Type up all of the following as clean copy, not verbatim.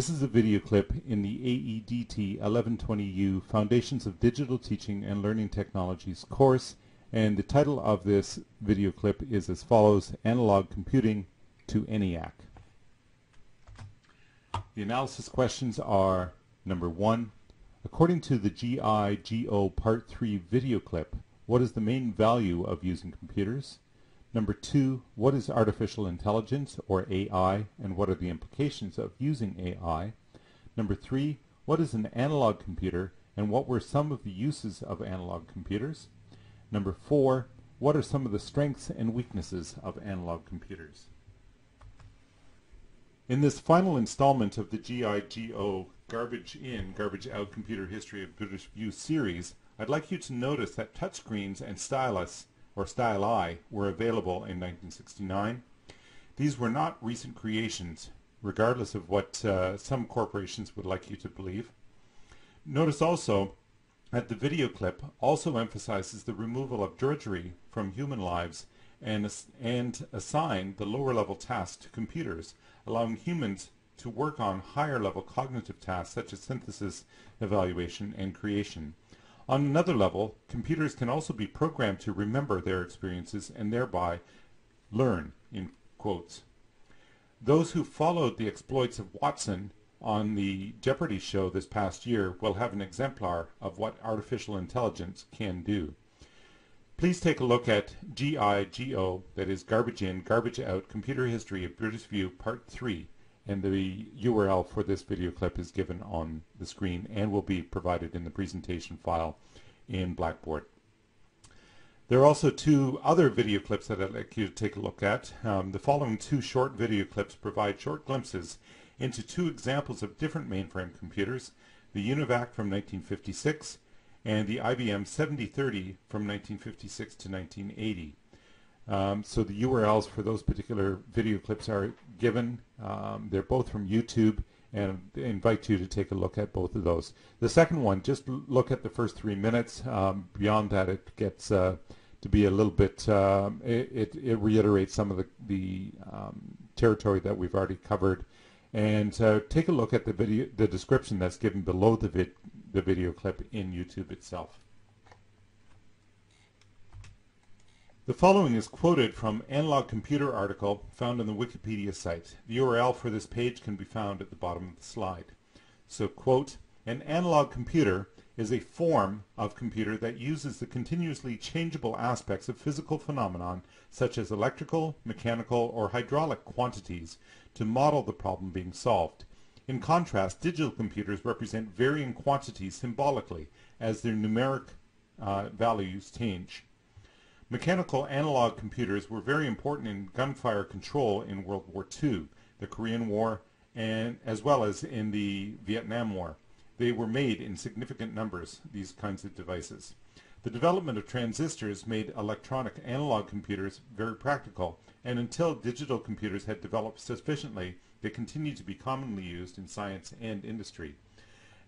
This is a video clip in the AEDT 1120U Foundations of Digital Teaching and Learning Technologies course, and the title of this video clip is as follows: Analog Computing to ENIAC. The analysis questions are: number 1, according to the GIGO Part 3 video clip, what is the main value of using computers? Number 2, what is artificial intelligence, or AI, and what are the implications of using AI? Number 3, what is an analog computer, and what were some of the uses of analog computers? Number 4, what are some of the strengths and weaknesses of analog computers? In this final installment of the GIGO Garbage In, Garbage Out Computer History of British View series, I'd like you to notice that touchscreens and stylus or styli were available in 1969. These were not recent creations, regardless of what some corporations would like you to believe. Notice also that the video clip also emphasizes the removal of drudgery from human lives and assign the lower level tasks to computers, allowing humans to work on higher level cognitive tasks such as synthesis, evaluation, and creation. On another level, computers can also be programmed to remember their experiences and thereby learn, in quotes. Those who followed the exploits of Watson on the Jeopardy show this past year will have an exemplar of what artificial intelligence can do. Please take a look at GIGO, that is Garbage In, Garbage Out, Computer History of British View Part 3, and the URL for this video clip is given on the screen and will be provided in the presentation file in Blackboard. There are also two other video clips that I'd like you to take a look at. The following two short video clips provide short glimpses into two examples of different mainframe computers, the UNIVAC from 1956 and the IBM 7030 from 1956 to 1980. So the URLs for those particular video clips are given. They're both from YouTube, and I invite you to take a look at both of those. The second one, just look at the first 3 minutes. Beyond that, it gets to be a little bit, it reiterates some of the territory that we've already covered. And take a look at the description that's given below the video clip in YouTube itself. The following is quoted from Analog Computer article found on the Wikipedia site. The URL for this page can be found at the bottom of the slide. So, quote, an analog computer is a form of computer that uses the continuously changeable aspects of physical phenomenon such as electrical, mechanical, or hydraulic quantities to model the problem being solved. In contrast, digital computers represent varying quantities symbolically as their numeric values change. Mechanical analog computers were very important in gunfire control in World War II, the Korean War, and as well as in the Vietnam War. They were made in significant numbers, these kinds of devices. The development of transistors made electronic analog computers very practical, and until digital computers had developed sufficiently, they continued to be commonly used in science and industry.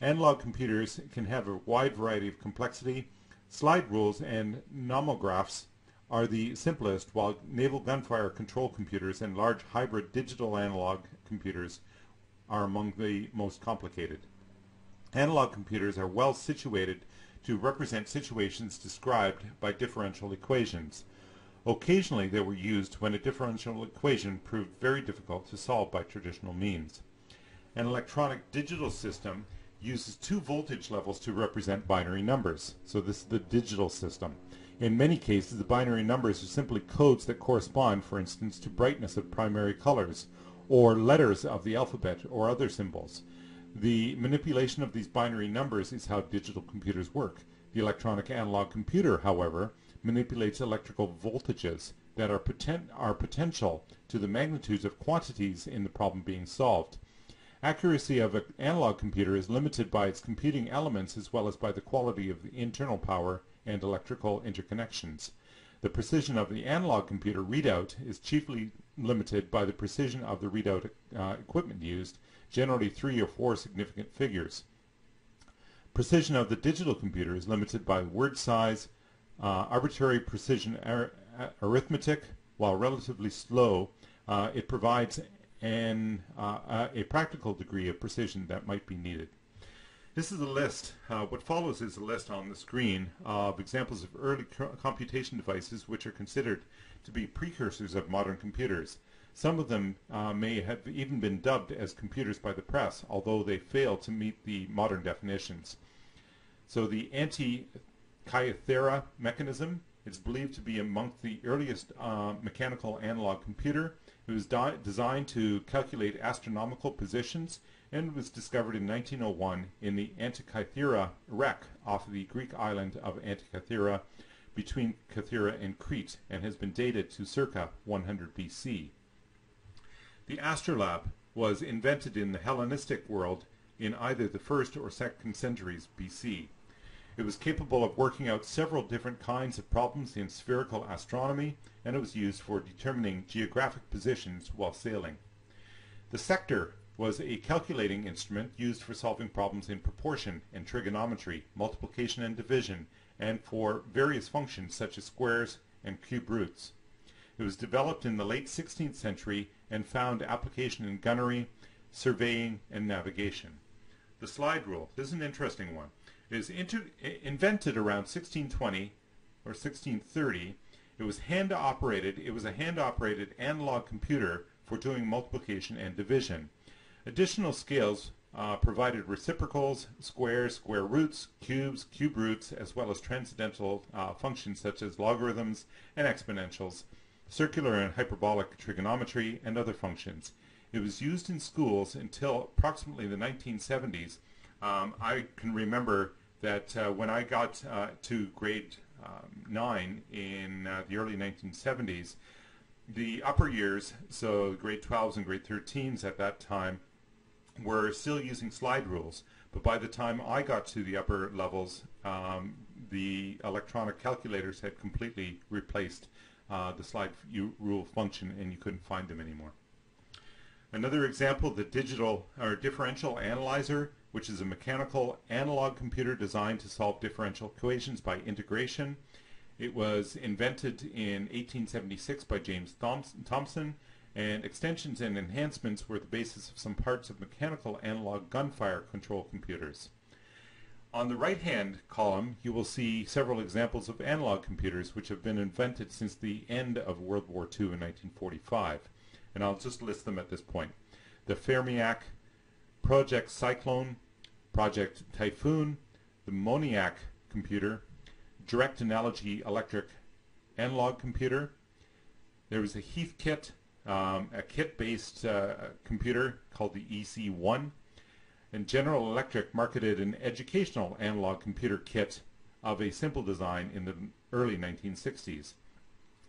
Analog computers can have a wide variety of complexity. Slide rules and nomographs are the simplest, while naval gunfire control computers and large hybrid digital analog computers are among the most complicated. Analog computers are well situated to represent situations described by differential equations. Occasionally they were used when a differential equation proved very difficult to solve by traditional means. An electronic digital system uses two voltage levels to represent binary numbers. So this is the digital system. In many cases, the binary numbers are simply codes that correspond, for instance, to brightness of primary colors, or letters of the alphabet, or other symbols. The manipulation of these binary numbers is how digital computers work. The electronic analog computer, however, manipulates electrical voltages that are potential to the magnitudes of quantities in the problem being solved. Accuracy of an analog computer is limited by its computing elements as well as by the quality of the internal power and electrical interconnections. The precision of the analog computer readout is chiefly limited by the precision of the readout equipment used, generally 3 or 4 significant figures. Precision of the digital computer is limited by word size, arbitrary precision arithmetic. While relatively slow, it provides a practical degree of precision that might be needed. This is a list. What follows is a list on the screen of examples of early computation devices which are considered to be precursors of modern computers. Some of them may have even been dubbed as computers by the press, although they fail to meet the modern definitions. So the Antikythera mechanism is believed to be among the earliest mechanical analog computer. It was designed to calculate astronomical positions and was discovered in 1901 in the Antikythera wreck off the Greek island of Antikythera between Kythera and Crete, and has been dated to circa 100 BC. The astrolabe was invented in the Hellenistic world in either the 1st or 2nd centuries BC. It was capable of working out several different kinds of problems in spherical astronomy, and it was used for determining geographic positions while sailing. The sector was a calculating instrument used for solving problems in proportion and trigonometry, multiplication and division, and for various functions such as squares and cube roots. It was developed in the late 16th century and found application in gunnery, surveying, and navigation. The slide rule, this is an interesting one, is invented around 1620 or 1630. It was hand-operated. It was a hand-operated analog computer for doing multiplication and division. Additional scales provided reciprocals, squares, square roots, cubes, cube roots, as well as transcendental functions such as logarithms and exponentials, circular and hyperbolic trigonometry, and other functions. It was used in schools until approximately the 1970s. I can remember that when I got to grade 9 in the early 1970s, the upper years, so grade 12s and grade 13s at that time, were still using slide rules. But by the time I got to the upper levels, the electronic calculators had completely replaced the slide rule function, and you couldn't find them anymore. Another example, the digital or differential analyzer, which is a mechanical analog computer designed to solve differential equations by integration. It was invented in 1876 by James Thomson, and extensions and enhancements were the basis of some parts of mechanical analog gunfire control computers. On the right-hand column, you will see several examples of analog computers which have been invented since the end of World War II in 1945, and I'll just list them at this point. The Fermiac, Project Cyclone, Project Typhoon, the Moniac computer, Direct Analogy Electric Analog Computer. There was a Heathkit, a kit-based computer called the EC1, and General Electric marketed an educational analog computer kit of a simple design in the early 1960s.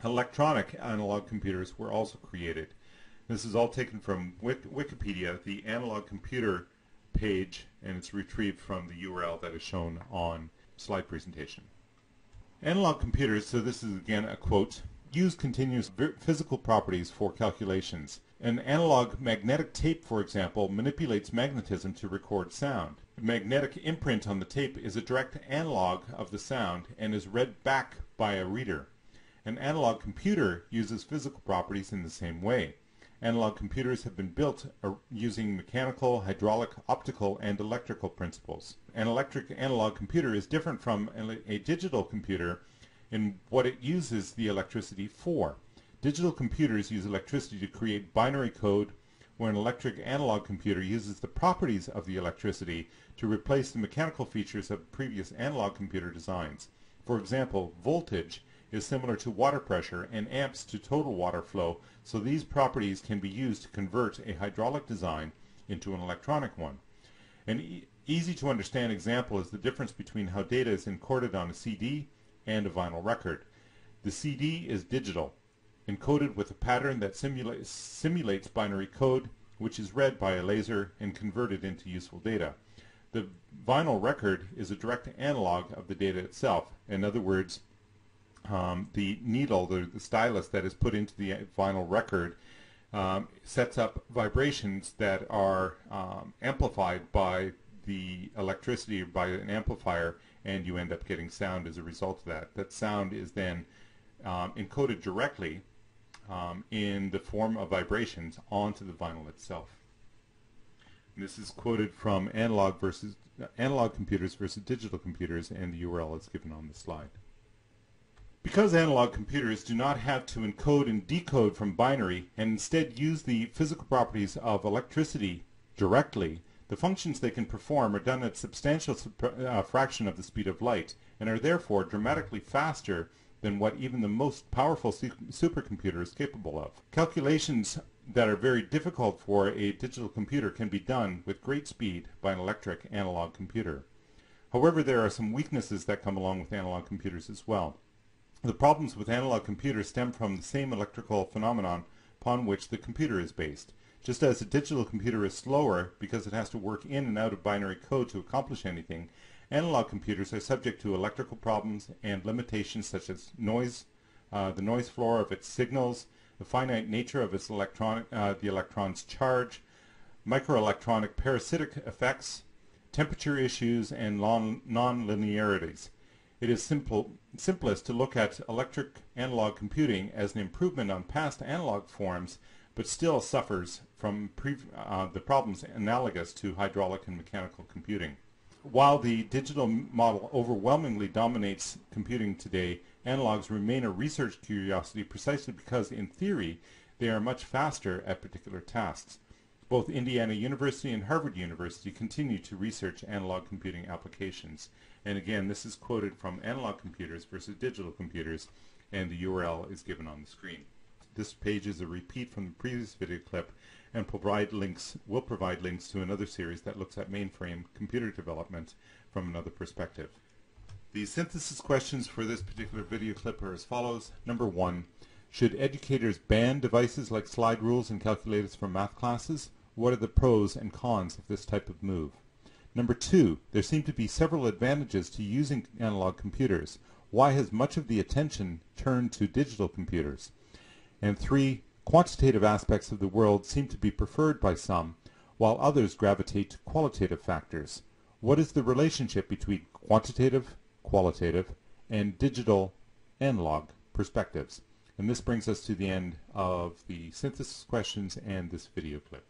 Electronic analog computers were also created. This is all taken from Wikipedia, the analog computer page, and it's retrieved from the URL that is shown on slide presentation. Analog computers, so this is again a quote, use continuous physical properties for calculations. An analog magnetic tape, for example, manipulates magnetism to record sound. The magnetic imprint on the tape is a direct analog of the sound and is read back by a reader. An analog computer uses physical properties in the same way. Analog computers have been built using mechanical, hydraulic, optical, and electrical principles. An electric analog computer is different from a digital computer in what it uses the electricity for. Digital computers use electricity to create binary code, where an electric analog computer uses the properties of the electricity to replace the mechanical features of previous analog computer designs. For example, voltage is similar to water pressure and amps to total water flow, so these properties can be used to convert a hydraulic design into an electronic one. An easy to understand example is the difference between how data is encoded on a CD and a vinyl record. The CD is digital, encoded with a pattern that simulates binary code, which is read by a laser and converted into useful data. The vinyl record is a direct analog of the data itself. In other words, the needle, the stylus that is put into the vinyl record sets up vibrations that are amplified by the electricity, by an amplifier, and you end up getting sound as a result of that. That sound is then encoded directly in the form of vibrations onto the vinyl itself. And this is quoted from Analog Computers versus Digital Computers, and the URL is given on the slide. Because analog computers do not have to encode and decode from binary and instead use the physical properties of electricity directly, the functions they can perform are done at a substantial fraction of the speed of light and are therefore dramatically faster than what even the most powerful supercomputer is capable of. Calculations that are very difficult for a digital computer can be done with great speed by an electric analog computer. However, there are some weaknesses that come along with analog computers as well. The problems with analog computers stem from the same electrical phenomenon upon which the computer is based. Just as a digital computer is slower because it has to work in and out of binary code to accomplish anything, analog computers are subject to electrical problems and limitations such as noise, the noise floor of its signals, the finite nature of its the electron's charge, microelectronic parasitic effects, temperature issues, and non-linearities. It is simplest to look at electric analog computing as an improvement on past analog forms, but still suffers from the problems analogous to hydraulic and mechanical computing. While the digital model overwhelmingly dominates computing today, analogs remain a research curiosity precisely because, in theory, they are much faster at particular tasks. Both Indiana University and Harvard University continue to research analog computing applications. And again, this is quoted from Analog Computers versus Digital Computers, and the URL is given on the screen. This page is a repeat from the previous video clip and will provide links to another series that looks at mainframe computer development from another perspective. The synthesis questions for this particular video clip are as follows. Number 1, should educators ban devices like slide rules and calculators from math classes? What are the pros and cons of this type of move? Number 2, there seem to be several advantages to using analog computers. Why has much of the attention turned to digital computers? And 3, quantitative aspects of the world seem to be preferred by some, while others gravitate to qualitative factors. What is the relationship between quantitative, qualitative, and digital analog perspectives? And this brings us to the end of the synthesis questions and this video clip.